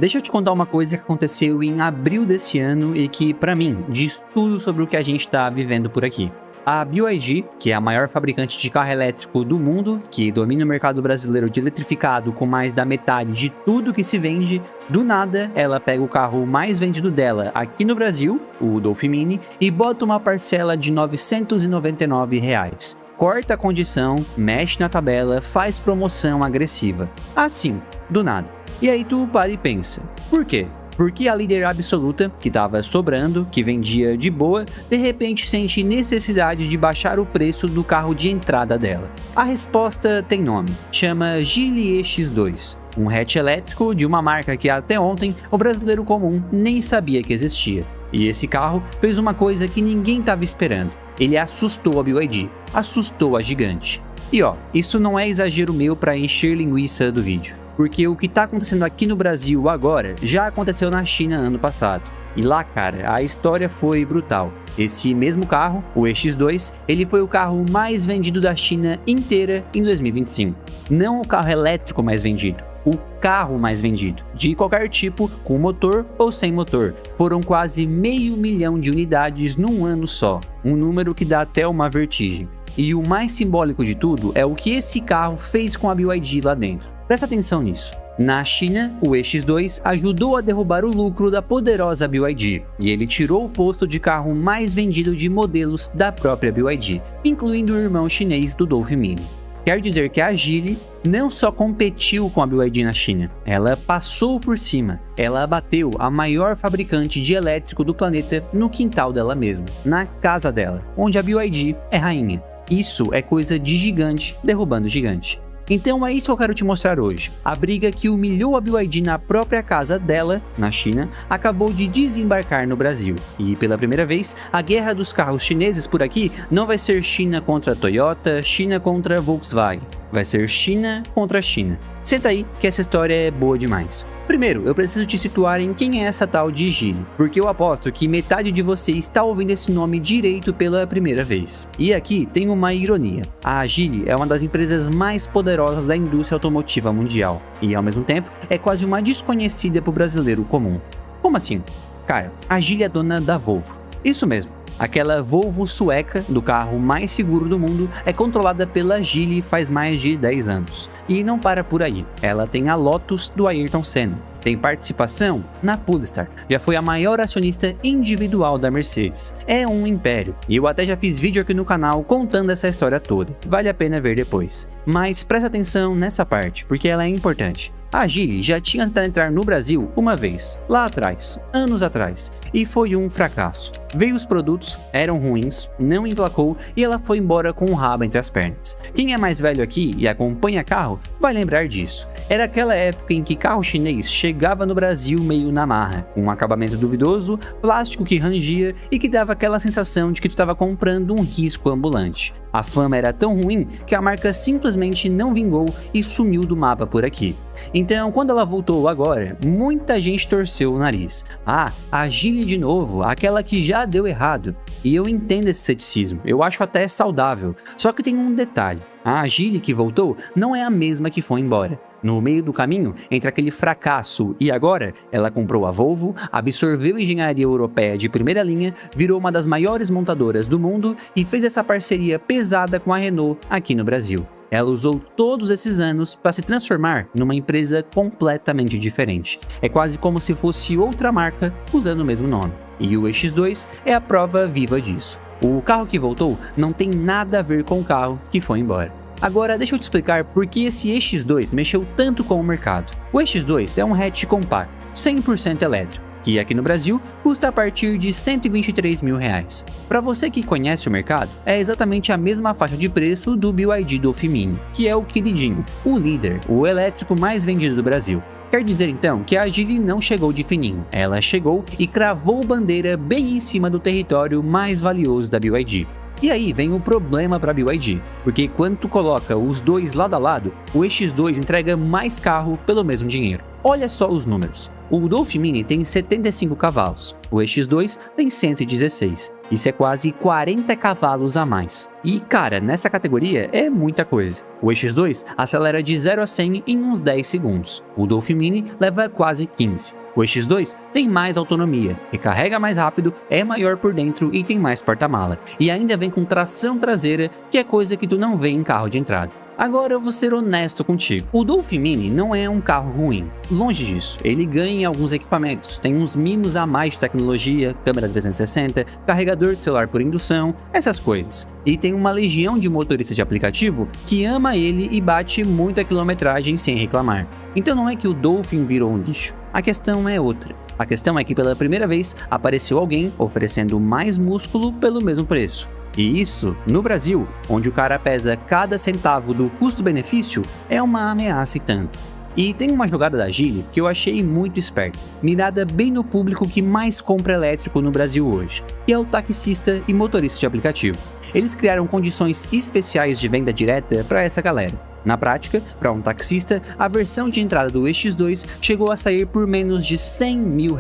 deixa eu te contar uma coisa que aconteceu em abril desse ano e que, pra mim, diz tudo sobre o que a gente tá vivendo por aqui. A BYD, que é a maior fabricante de carro elétrico do mundo, que domina o mercado brasileiro de eletrificado com mais da metade de tudo que se vende, do nada ela pega o carro mais vendido dela aqui no Brasil, o Dolphin Mini, e bota uma parcela de R$ 999. Corta a condição, mexe na tabela, faz promoção agressiva. Assim, do nada. E aí tu para e pensa, por quê? Porque a líder absoluta, que estava sobrando, que vendia de boa, de repente sente necessidade de baixar o preço do carro de entrada dela. A resposta tem nome, chama Geely EX2, um hatch elétrico de uma marca que até ontem o brasileiro comum nem sabia que existia. E esse carro fez uma coisa que ninguém estava esperando, ele assustou a BYD, assustou a gigante. E ó, isso não é exagero meu para encher linguiça do vídeo. Porque o que tá acontecendo aqui no Brasil agora já aconteceu na China ano passado. E lá, cara, a história foi brutal. Esse mesmo carro, o EX2, ele foi o carro mais vendido da China inteira em 2025. Não o carro elétrico mais vendido, o carro mais vendido, de qualquer tipo, com motor ou sem motor. Foram quase 500 mil de unidades num ano só, um número que dá até uma vertigem. E o mais simbólico de tudo é o que esse carro fez com a BYD lá dentro. Presta atenção nisso. Na China, o EX2 ajudou a derrubar o lucro da poderosa BYD, e ele tirou o posto de carro mais vendido de modelos da própria BYD, incluindo o irmão chinês do Dolphin Mini. Quer dizer que a Geely não só competiu com a BYD na China, ela passou por cima. Ela abateu a maior fabricante de elétrico do planeta no quintal dela mesma, na casa dela, onde a BYD é rainha. Isso é coisa de gigante derrubando gigante. Então é isso que eu quero te mostrar hoje. A briga que humilhou a BYD na própria casa dela, na China, acabou de desembarcar no Brasil. E pela primeira vez, a guerra dos carros chineses por aqui não vai ser China contra Toyota, China contra Volkswagen. Vai ser China contra China. Senta aí que essa história é boa demais. Primeiro, eu preciso te situar em quem é essa tal de Geely, porque eu aposto que metade de você está ouvindo esse nome direito pela primeira vez. E aqui tem uma ironia. A Geely é uma das empresas mais poderosas da indústria automotiva mundial, e ao mesmo tempo é quase uma desconhecida para o brasileiro comum. Como assim? Cara, a Geely é dona da Volvo. Isso mesmo. Aquela Volvo sueca, do carro mais seguro do mundo, é controlada pela Geely faz mais de 10 anos. E não para por aí, ela tem a Lotus do Ayrton Senna, tem participação na Polestar, já foi a maior acionista individual da Mercedes. É um império, e eu até já fiz vídeo aqui no canal contando essa história toda, vale a pena ver depois. Mas presta atenção nessa parte, porque ela é importante. A Geely já tinha tentado entrar no Brasil uma vez, lá atrás, anos atrás, e foi um fracasso. Veio os produtos, eram ruins, não emplacou e ela foi embora com o rabo entre as pernas. Quem é mais velho aqui e acompanha carro vai lembrar disso. Era aquela época em que carro chinês chegava no Brasil meio na marra, um acabamento duvidoso, plástico que rangia e que dava aquela sensação de que tu estava comprando um risco ambulante. A fama era tão ruim que a marca simplesmente não vingou e sumiu do mapa por aqui. Então, quando ela voltou agora, muita gente torceu o nariz. Ah, a Geely de novo, aquela que já deu errado. E eu entendo esse ceticismo, eu acho até saudável. Só que tem um detalhe, a Geely que voltou não é a mesma que foi embora. No meio do caminho, entre aquele fracasso e agora, ela comprou a Volvo, absorveu engenharia europeia de primeira linha, virou uma das maiores montadoras do mundo e fez essa parceria pesada com a Renault aqui no Brasil. Ela usou todos esses anos para se transformar numa empresa completamente diferente. É quase como se fosse outra marca usando o mesmo nome. E o EX2 é a prova viva disso. O carro que voltou não tem nada a ver com o carro que foi embora. Agora deixa eu te explicar por que esse EX2 mexeu tanto com o mercado. O EX2 é um hatch compacto, 100% elétrico, que aqui no Brasil custa a partir de R$ 123 mil. Para você que conhece o mercado, é exatamente a mesma faixa de preço do BYD Dolphin Mini, que é o queridinho, o líder, o elétrico mais vendido do Brasil. Quer dizer então que a Geely não chegou de fininho, ela chegou e cravou bandeira bem em cima do território mais valioso da BYD. E aí vem o problema para a BYD, porque quando tu coloca os dois lado a lado, o EX2 entrega mais carro pelo mesmo dinheiro. Olha só os números. O Dolphin Mini tem 75 cavalos, o EX2 tem 116. Isso é quase 40 cavalos a mais. E cara, nessa categoria é muita coisa. O EX2 acelera de 0 a 100 em uns 10 segundos. O Dolphin Mini leva quase 15. O EX2 tem mais autonomia, recarrega mais rápido, é maior por dentro e tem mais porta-mala. E ainda vem com tração traseira, que é coisa que tu não vê em carro de entrada. Agora eu vou ser honesto contigo, o Dolphin Mini não é um carro ruim, longe disso, ele ganha em alguns equipamentos, tem uns mimos a mais de tecnologia, câmera 360, carregador de celular por indução, essas coisas. E tem uma legião de motoristas de aplicativo que ama ele e bate muita quilometragem sem reclamar. Então não é que o Dolphin virou um lixo, a questão é outra. A questão é que pela primeira vez apareceu alguém oferecendo mais músculo pelo mesmo preço. E isso, no Brasil, onde o cara pesa cada centavo do custo-benefício, é uma ameaça e tanto. E tem uma jogada da Geely que eu achei muito esperta, mirada bem no público que mais compra elétrico no Brasil hoje, que é o taxista e motorista de aplicativo. Eles criaram condições especiais de venda direta para essa galera. Na prática, para um taxista, a versão de entrada do EX2 chegou a sair por menos de R$100 mil.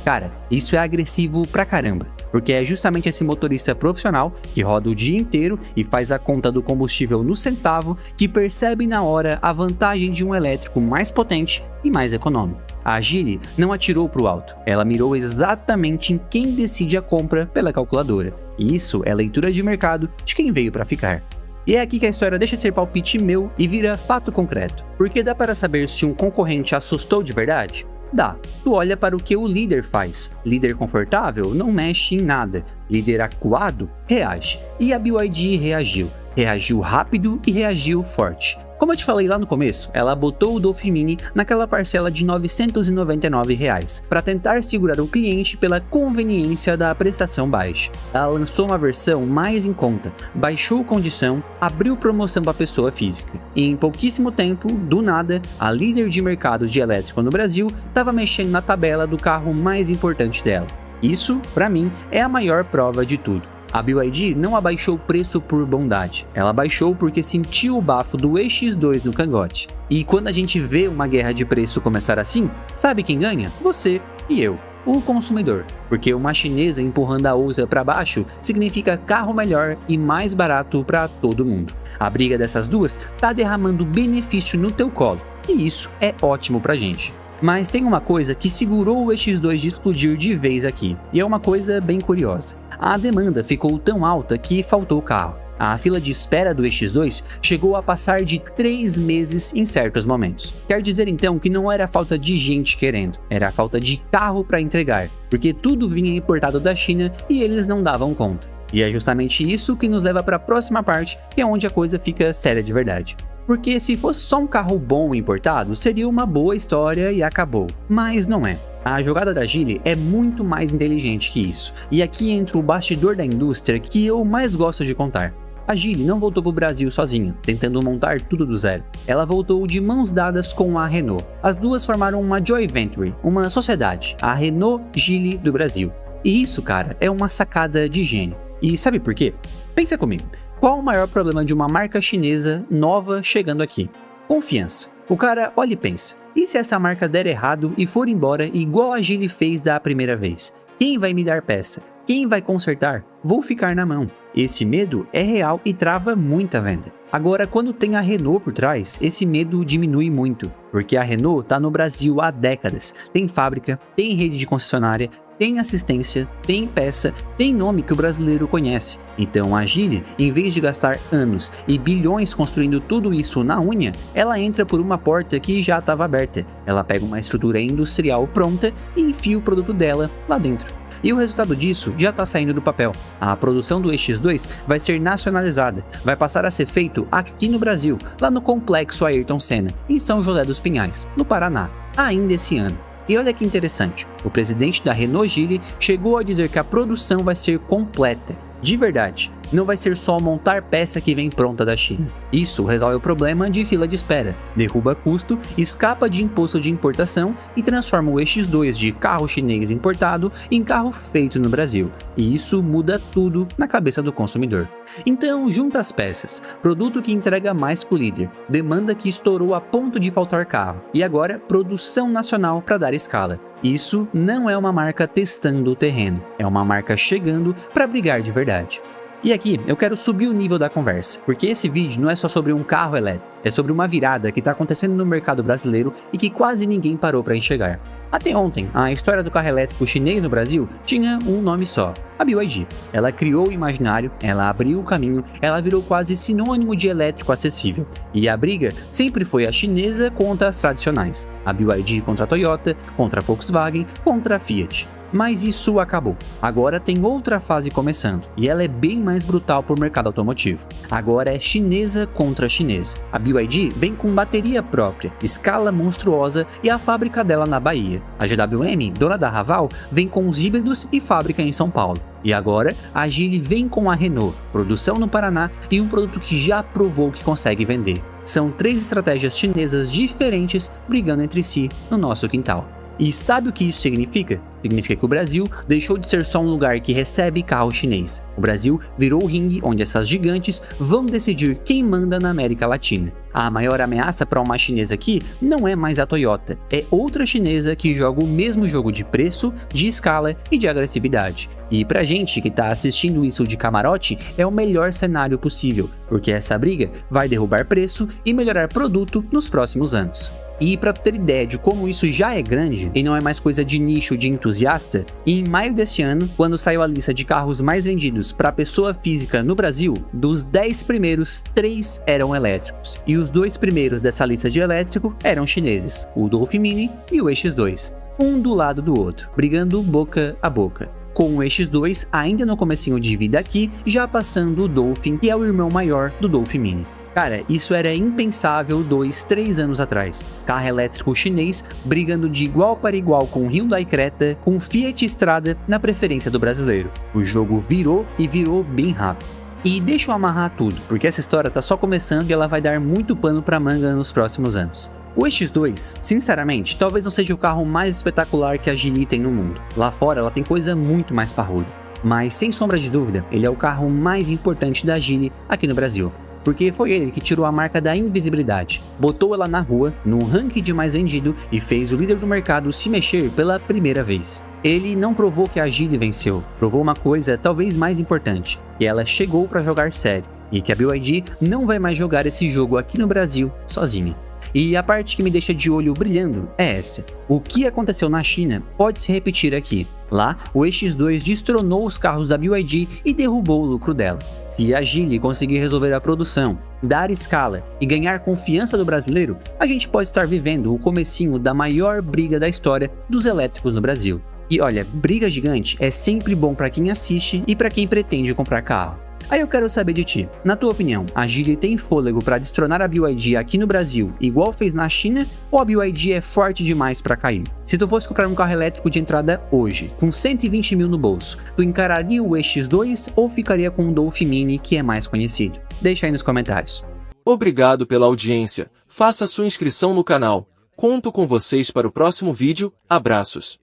Cara, isso é agressivo pra caramba, porque é justamente esse motorista profissional que roda o dia inteiro e faz a conta do combustível no centavo que percebe na hora a vantagem de um elétrico mais potente e mais econômico. A Geely não atirou pro alto, ela mirou exatamente em quem decide a compra pela calculadora. E isso é leitura de mercado de quem veio pra ficar. E é aqui que a história deixa de ser palpite meu e vira fato concreto, porque dá para saber se um concorrente assustou de verdade? Dá. Tu olha para o que o líder faz. Líder confortável não mexe em nada. Líder acuado reage. E a BYD reagiu. Reagiu rápido e reagiu forte. Como eu te falei lá no começo, ela botou o Dolphin Mini naquela parcela de R$ 999 para tentar segurar o cliente pela conveniência da prestação baixa. Ela lançou uma versão mais em conta, baixou condição, abriu promoção para pessoa física. E em pouquíssimo tempo, do nada, a líder de mercado de elétrico no Brasil estava mexendo na tabela do carro mais importante dela. Isso, para mim, é a maior prova de tudo. A BYD não abaixou o preço por bondade, ela abaixou porque sentiu o bafo do EX2 no cangote. E quando a gente vê uma guerra de preço começar assim, sabe quem ganha? Você e eu, o consumidor. Porque uma chinesa empurrando a outra para baixo significa carro melhor e mais barato para todo mundo. A briga dessas duas tá derramando benefício no teu colo, e isso é ótimo pra gente. Mas tem uma coisa que segurou o EX2 de explodir de vez aqui, e é uma coisa bem curiosa. A demanda ficou tão alta que faltou carro. A fila de espera do EX2 chegou a passar de 3 meses em certos momentos. Quer dizer então que não era falta de gente querendo, era falta de carro para entregar, porque tudo vinha importado da China e eles não davam conta. E é justamente isso que nos leva para a próxima parte, que é onde a coisa fica séria de verdade. Porque se fosse só um carro bom importado, seria uma boa história e acabou. Mas não é. A jogada da Geely é muito mais inteligente que isso. E aqui entra o bastidor da indústria que eu mais gosto de contar. A Geely não voltou para o Brasil sozinha, tentando montar tudo do zero. Ela voltou de mãos dadas com a Renault. As duas formaram uma joint venture, uma sociedade, a Renault Geely do Brasil. E isso, cara, é uma sacada de gênio. E sabe por quê? Pensa comigo. Qual o maior problema de uma marca chinesa nova chegando aqui? Confiança. O cara olha e pensa, e se essa marca der errado e for embora igual a Geely fez da primeira vez? Quem vai me dar peça? Quem vai consertar? Vou ficar na mão. Esse medo é real e trava muita venda. Agora, quando tem a Renault por trás, esse medo diminui muito, porque a Renault tá no Brasil há décadas, tem fábrica, tem rede de concessionária, tem assistência, tem peça, tem nome que o brasileiro conhece. Então a Geely, em vez de gastar anos e bilhões construindo tudo isso na unha, ela entra por uma porta que já estava aberta. Ela pega uma estrutura industrial pronta e enfia o produto dela lá dentro. E o resultado disso já está saindo do papel. A produção do EX2 vai ser nacionalizada, vai passar a ser feito aqui no Brasil, lá no Complexo Ayrton Senna, em São José dos Pinhais, no Paraná, ainda esse ano. E olha que interessante, o presidente da Renault Geely chegou a dizer que a produção vai ser completa. de verdade. Não vai ser só montar peça que vem pronta da China. Isso resolve o problema de fila de espera, derruba custo, escapa de imposto de importação e transforma o EX2 de carro chinês importado em carro feito no Brasil. E isso muda tudo na cabeça do consumidor. Então, junta as peças. Produto que entrega mais que o líder, demanda que estourou a ponto de faltar carro, e agora produção nacional para dar escala. Isso não é uma marca testando o terreno, é uma marca chegando para brigar de verdade. E aqui eu quero subir o nível da conversa, porque esse vídeo não é só sobre um carro elétrico, é sobre uma virada que está acontecendo no mercado brasileiro e que quase ninguém parou para enxergar. Até ontem, a história do carro elétrico chinês no Brasil tinha um nome só, a BYD. Ela criou o imaginário, ela abriu o caminho, ela virou quase sinônimo de elétrico acessível. E a briga sempre foi a chinesa contra as tradicionais, a BYD contra a Toyota, contra a Volkswagen, contra a Fiat. Mas isso acabou. Agora tem outra fase começando, e ela é bem mais brutal para o mercado automotivo. Agora é chinesa contra chinesa. A BYD vem com bateria própria, escala monstruosa e a fábrica dela na Bahia. A GWM, dona da Raval, vem com os híbridos e fábrica em São Paulo. E agora, a Geely vem com a Renault, produção no Paraná e um produto que já provou que consegue vender. São 3 estratégias chinesas diferentes brigando entre si no nosso quintal. E sabe o que isso significa? Significa que o Brasil deixou de ser só um lugar que recebe carro chinês. O Brasil virou o ringue onde essas gigantes vão decidir quem manda na América Latina. A maior ameaça para uma chinesa aqui não é mais a Toyota, é outra chinesa que joga o mesmo jogo de preço, de escala e de agressividade. E pra gente que tá assistindo isso de camarote, é o melhor cenário possível, porque essa briga vai derrubar preço e melhorar produto nos próximos anos. E para ter ideia de como isso já é grande e não é mais coisa de nicho de entusiasta, em maio desse ano, quando saiu a lista de carros mais vendidos para pessoa física no Brasil, dos 10 primeiros, 3 eram elétricos. E os 2 primeiros dessa lista de elétrico eram chineses, o Dolphin Mini e o EX2, um do lado do outro, brigando boca a boca. Com o EX2 ainda no comecinho de vida aqui, já passando o Dolphin, que é o irmão maior do Dolphin Mini. Cara, isso era impensável 2, 3 anos atrás. Carro elétrico chinês brigando de igual para igual com Hyundai Creta, com Fiat Strada na preferência do brasileiro. O jogo virou e virou bem rápido. E deixa eu amarrar tudo, porque essa história tá só começando e ela vai dar muito pano pra manga nos próximos anos. O EX2, sinceramente, talvez não seja o carro mais espetacular que a Geely tem no mundo. Lá fora ela tem coisa muito mais parruda. Mas sem sombra de dúvida, ele é o carro mais importante da Geely aqui no Brasil. Porque foi ele que tirou a marca da invisibilidade, botou ela na rua, no ranking de mais vendido e fez o líder do mercado se mexer pela primeira vez. Ele não provou que a Geely venceu, provou uma coisa talvez mais importante, que ela chegou para jogar sério e que a BYD não vai mais jogar esse jogo aqui no Brasil sozinha. E a parte que me deixa de olho brilhando é essa. O que aconteceu na China pode se repetir aqui. Lá, o EX2 destronou os carros da BYD e derrubou o lucro dela. Se a Geely conseguir resolver a produção, dar escala e ganhar confiança do brasileiro, a gente pode estar vivendo o comecinho da maior briga da história dos elétricos no Brasil. E olha, briga gigante é sempre bom para quem assiste e para quem pretende comprar carro. Aí eu quero saber de ti, na tua opinião, a Geely tem fôlego para destronar a BYD aqui no Brasil, igual fez na China, ou a BYD é forte demais para cair? Se tu fosse comprar um carro elétrico de entrada hoje, com 120 mil no bolso, tu encararia o EX2 ou ficaria com o Dolphin Mini, que é mais conhecido? Deixa aí nos comentários. Obrigado pela audiência, faça sua inscrição no canal. Conto com vocês para o próximo vídeo, abraços.